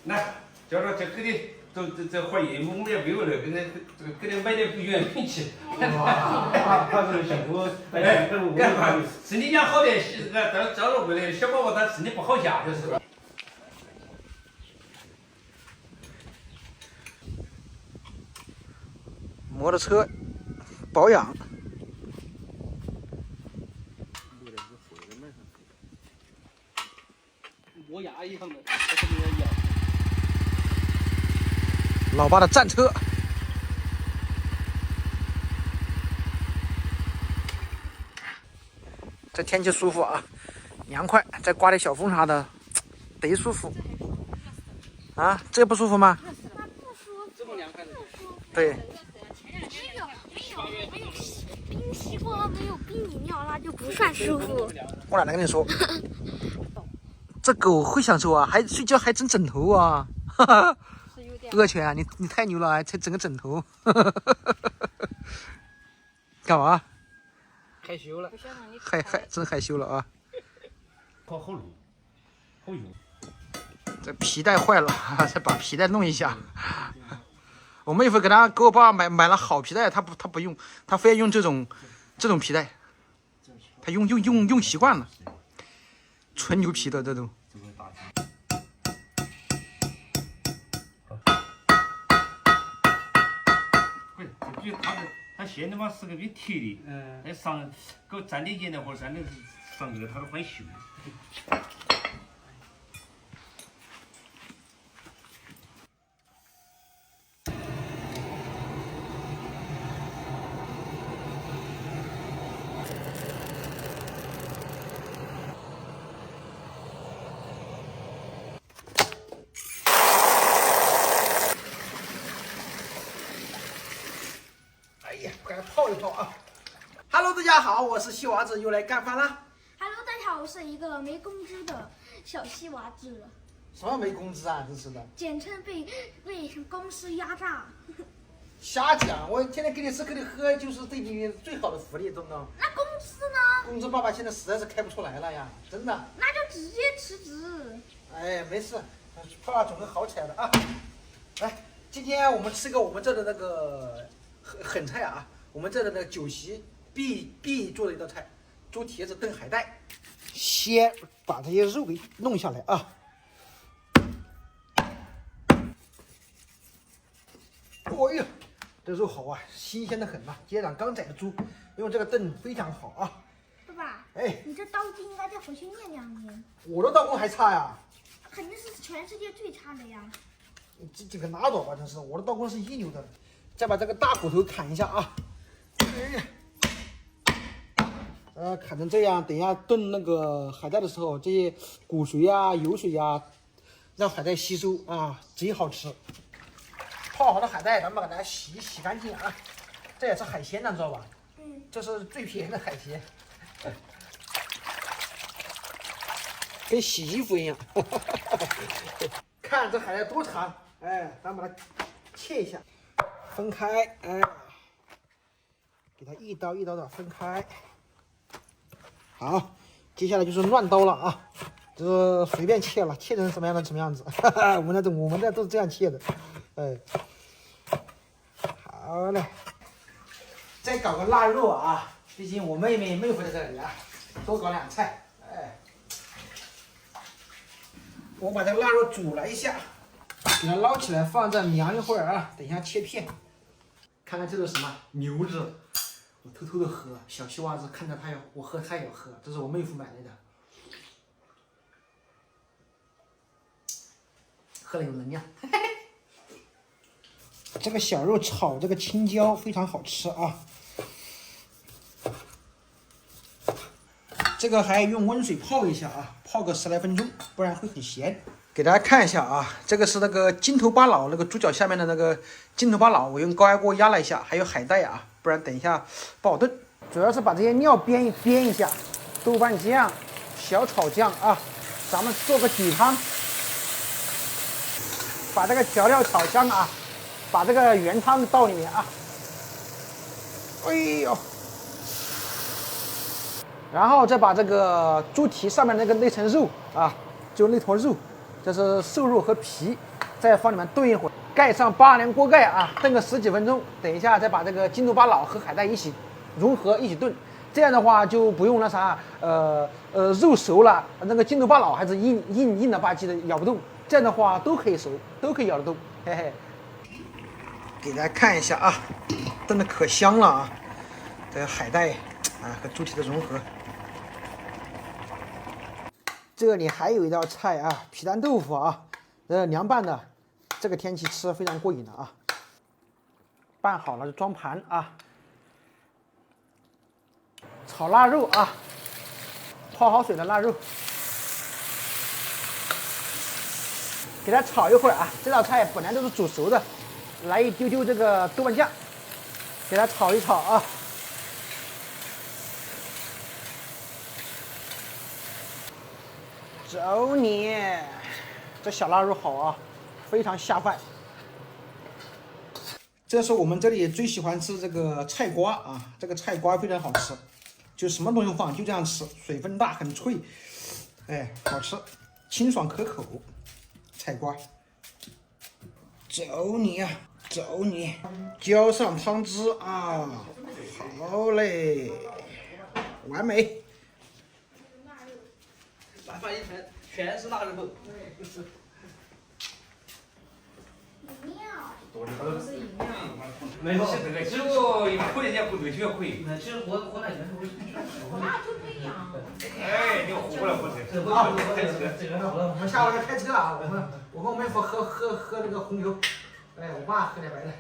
来，叫着这给你，这花叶我们也没有了，给你买点圆饼去。他是幸福，身体养好的，照着为了小宝宝他身体不好下就是。摩托车保养。磨牙一样的，这个咬。老爸的战车。这天气舒服啊，凉快，再刮点小风啥的，贼舒服。啊，这不舒服吗？这么凉快的。对。没有冰西瓜，没有冰饮料，那就不算舒服。我奶奶跟你说，这狗会享受啊，还睡觉还整枕头啊，哈哈。恶犬啊，你太牛了，还整个枕头，干嘛？害羞了，真害羞了啊！好录，好用。这皮带坏了，再把皮带弄一下。我妹夫给我爸买了好皮带，他不用，他非要用这种皮带，他用习惯了，纯牛皮的这种。不是，这比他现在嘛是个给铁的，那上搞粘点的或者粘的上这个他都很修。赶快泡一泡啊 ！Hello， 大家好，我是西娃子，又来干饭啦。Hello， 大家好，我是一个没工资的小西娃子。什么没工资啊？真是的，简称被公司压榨。瞎讲！我天天给你吃给你喝，就是对你最好的福利，懂不懂？那工资呢？工资爸爸现在实在是开不出来了呀，真的。那就直接辞职。哎，没事，爸爸总会好起来的啊。来，今天我们吃个我们这的那个狠菜啊，我们这的那个酒席必做的一道菜，猪蹄子炖海带。先把这些肉给弄下来啊。哎呀，这肉好啊，新鲜的很呐！街上刚宰的猪，用这个炖非常好啊。爸爸，哎，你这刀工应该再回去练2年。我的刀工还差呀？肯定是全世界最差的呀。这个拉倒吧，真是，我的刀工是一流的。再把这个大骨头砍一下啊！哎呀，砍成这样，等一下炖那个海带的时候，这些骨髓啊、油水啊，让海带吸收啊，贼好吃。泡好的海带，咱们把它洗干净啊。这也是海鲜呢，知道吧？这是最便宜的海鲜，跟洗衣服一样。看这海带多长，哎，咱把它切一下。分开，哎，给它一刀一刀的分开。好，接下来就是乱刀了啊，这随便切了，切成什么样的什么样子。我们这都是这样切的，哎，好嘞。再搞个腊肉啊，毕竟我妹夫在这里啊，多搞2菜，哎。我把这个腊肉煮了一下，给它捞起来，放这凉一会儿啊，等一下切片。看看这是什么牛子，我偷偷的喝，小西娃子看着我喝，他也要喝，这是我妹夫买来的，喝了有能量。这个小肉炒这个青椒非常好吃啊，这个还用温水泡一下啊，泡个10来分钟，不然会很咸。给大家看一下啊，这个是那个筋头巴脑，那个猪脚下面的那个筋头巴脑，我用高压锅压了一下，还有海带啊，不然等一下不好炖。主要是把这些料煸一下，豆瓣酱、小炒酱啊，咱们做个底汤，把这个调料炒香啊，把这个原汤倒里面啊，哎呦，然后再把这个猪蹄上面那层肉啊，就那坨肉，这是瘦肉和皮，再放里面炖一会儿，盖上8连锅盖啊，炖个10几分钟。等一下再把这个筋头巴脑和海带一起融合一起炖，这样的话就不用那啥，肉熟了，那个筋头巴脑还是硬了吧唧的咬不动，这样的话都可以熟，都可以咬得动，嘿嘿。给大家看一下啊，炖的可香了啊！这个海带啊和猪蹄的融合。这里还有一道菜啊，皮蛋豆腐啊，凉拌的，这个天气吃非常过瘾的啊。拌好了就装盘啊。炒腊肉啊，泡好水的腊肉，给它炒一会儿啊。这道菜本来都是煮熟的，来一丢丢这个豆瓣酱，给它炒一炒啊。走你，这小腊肉好啊，非常下饭。这是我们这里最喜欢吃这个菜瓜啊，这个菜瓜非常好吃，就什么东西不放，就这样吃，水分大，很脆，哎，好吃，清爽可口。菜瓜，走你呀，走你，浇上汤汁啊，好嘞，完美。满饭一盆全是腊肉。没有，这个只有一块钱不对，就要亏。其实河南全是那就不一样。哎，你活了不是？这个我们下午要开车啊，我跟我妹夫喝那个红牛，哎，我爸喝点白的。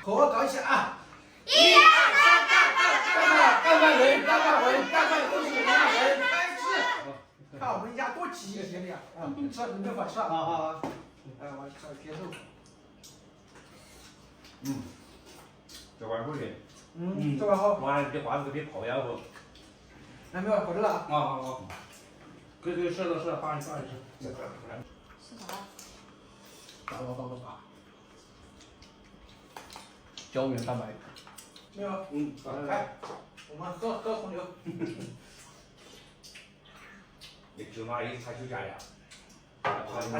好好搞一下啊！1、2、3，干饭人，干饭魂，干饭都是干饭人，开吃！看我们家多齐全的呀！啊，吃，你没法吃啊！哎，我吃别肉。这碗好的。这碗好。完了，这花子别泡呀不？来，没有，我这了啊。好，可以吃了，放一吃。是啥？放胶原蛋白。没有。来，我们喝红牛。你舅妈也查酒驾呀？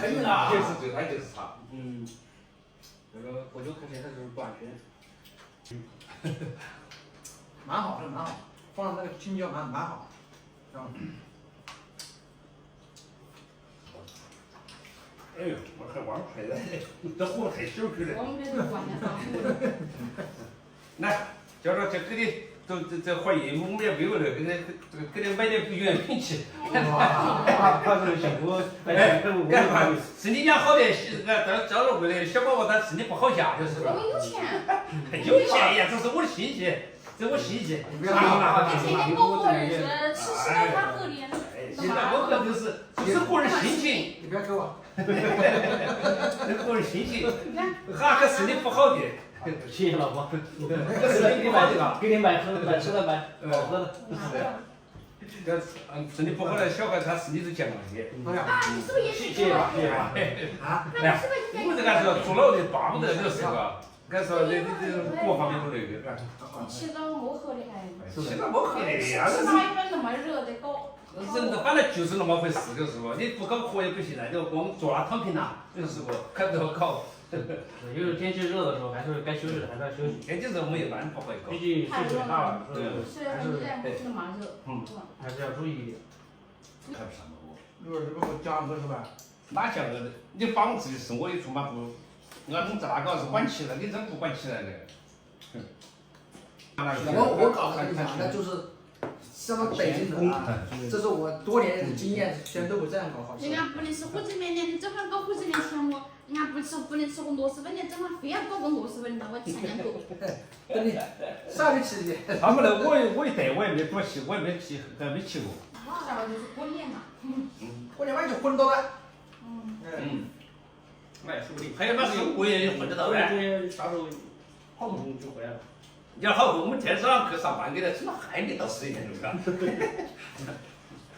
真的啊？就是对，他就是查。这个喝酒看起来它就是不安全。蛮好，蛮好，放上那个青椒蛮好。哎呦，我还玩快了，这火太小去了。我们这是关键上。来，叫着这给你，这怀孕，我们也没有了，给你买点不远品去。他是幸福，干嘛？身体养好的，照着为了小宝宝他身体不好下，就是我吧？们有钱。有钱呀，这是我的心血，这是我心血。天天跟我儿子吃到他喝的。现在我可就是个人心情，你不要给我。个人心情，哈个身体不好的。谢谢老婆。身体不好的，给你买吃的买好喝的。这身体不好的小孩，他身体都健康些。啊，你是不是也是？谢谢吧。啊，来，我这个是坐牢的，巴不得这是个，俺说这各方面都那个，起早摸黑的还。现在没黑的呀，吃哪有那么热的搞？人本来就是那么回事，就是不，你不搞活也不行了，你光坐那躺平啦，就是不，看着搞。有时候天气热的时候，还是该休息的还是要休息。天气热没有办法搞。毕竟岁数也大了，是现在不是那么热。还是要注意一点。看不上我。这不讲个是吧？哪讲个的？你把我自己生活的出嘛不？俺们这哪个是管起来，你真不管起来的。我搞的讲的就是什么北京人啊，这是我多年的经验，全都不这样搞好。人家不能吃火鸡面的，你正好搞火鸡面抢我。人家不能吃个螺蛳粉的，正好非要搞个螺蛳粉，那我强两口。真的，上得起的。他们那我一带我也没多去，我也没去，还没去过。下回就是过年嘛。过年晚就混到了。那也说不定。还有那时候我也混得到呗。啥时候好不容易就回来了。你要好，我们天上去上班给他吃了还没到10点钟是吧？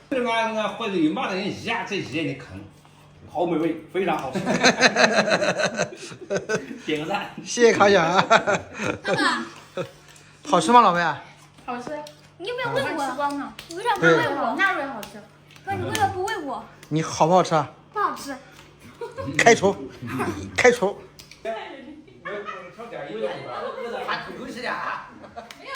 俺回头又马上一压，这一你看。好美味，非常好吃。点个赞。谢谢卡小啊。爸爸，好吃吗，老妹？好吃。你有没有问过？吃光了。你为啥不问我？腊肉也好吃。哥，你为了不喂我，你好不好吃啊？不好吃。开除，开除。我炒点一个。还不够吃的啊？没有。